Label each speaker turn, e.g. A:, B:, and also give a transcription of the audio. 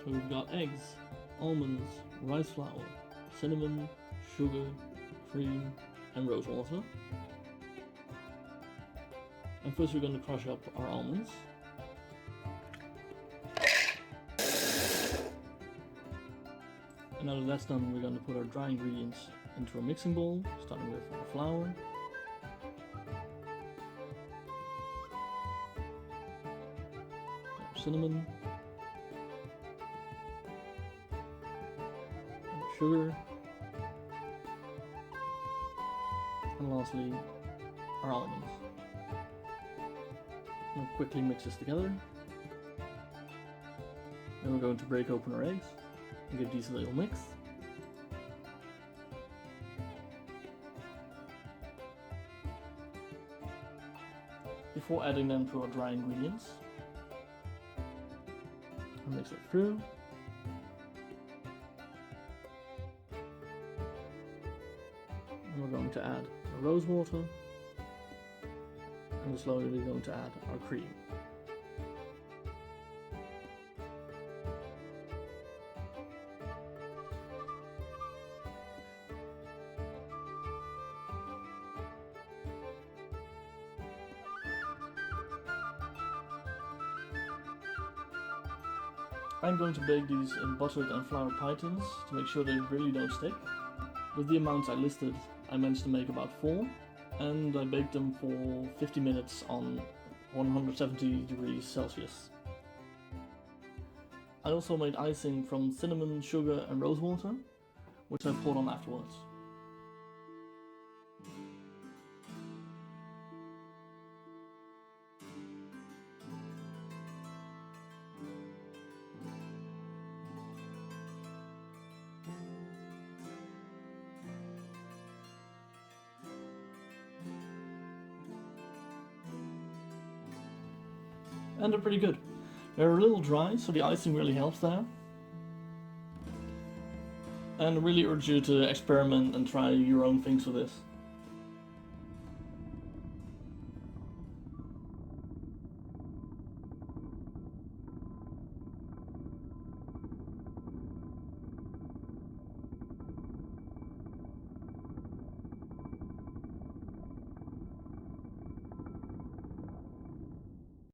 A: So we've got eggs, almonds, rice flour, cinnamon, sugar, cream, and rose water. And first we're going to crush up our almonds. And now that that's done, we're going to put our dry ingredients into a mixing bowl, starting with our flour, our cinnamon, and sugar, and lastly our almonds. We'll quickly mix this together. Then we're going to break open our eggs and give these a little mix. Before adding them to our dry ingredients, I'll mix it through. And we're going to add the rose water, and we're slowly going to add our cream. I'm going to bake these in buttered and flour pie tins to make sure they really don't stick. With the amounts I listed, I managed to make about 4, and I baked them for 50 minutes on 170 degrees Celsius. I also made icing from cinnamon, sugar and rose water, which I poured on afterwards. And they're pretty good. They're a little dry, so the icing really helps there. And I really urge you to experiment and try your own things with this.